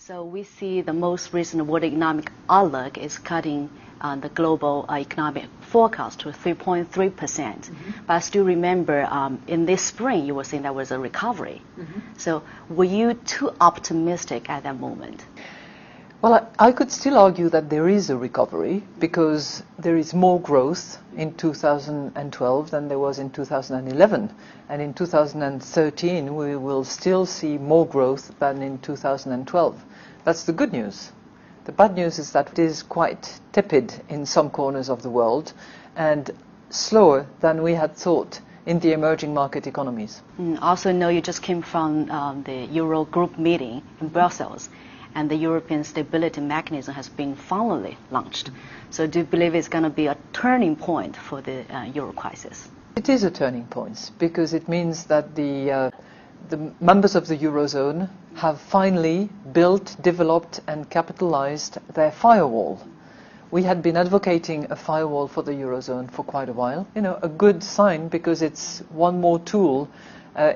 So we see the most recent World Economic Outlook is cutting the global economic forecast to 3.3%. But I still remember in this spring you were saying there was a recovery. So were you too optimistic at that moment? Well, I could still argue that there is a recovery because there is more growth in 2012 than there was in 2011. And in 2013 we will still see more growth than in 2012. That's the good news. The bad news is that it is quite tepid in some corners of the world and slower than we had thought in the emerging market economies. Also know you just came from the Euro group meeting in Brussels, and the European Stability Mechanism has been finally launched. So do you believe it's going to be a turning point for the euro crisis? It is a turning point because it means that the members of the Eurozone have finally built, developed and capitalized their firewall. We had been advocating a firewall for the Eurozone for quite a while. You know, a good sign because it's one more tool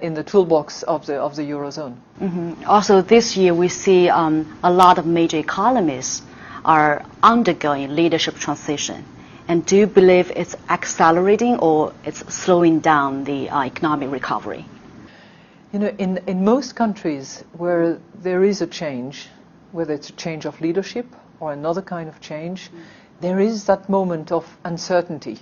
in the toolbox of the Eurozone. Also this year we see a lot of major economies are undergoing leadership transition. And do you believe it's accelerating or it's slowing down the economic recovery? You know, in most countries where there is a change, whether it's a change of leadership or another kind of change, there is that moment of uncertainty,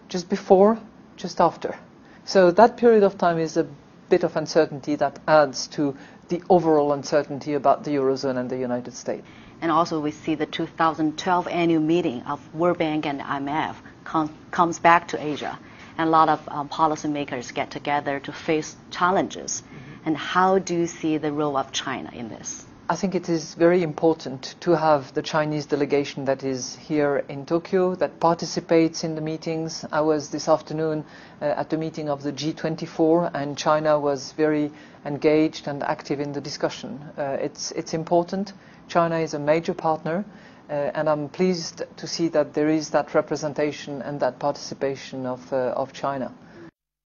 just before, just after. So that period of time is a bit of uncertainty that adds to the overall uncertainty about the Eurozone and the United States. And also we see the 2012 annual meeting of World Bank and IMF comes back to Asia. And a lot of policymakers get together to face challenges. And how do you see the role of China in this? I think it is very important to have the Chinese delegation that is here in Tokyo, that participates in the meetings. I was this afternoon at the meeting of the G24, and China was very engaged and active in the discussion. It's important. China is a major partner, and I'm pleased to see that there is that representation and that participation of China.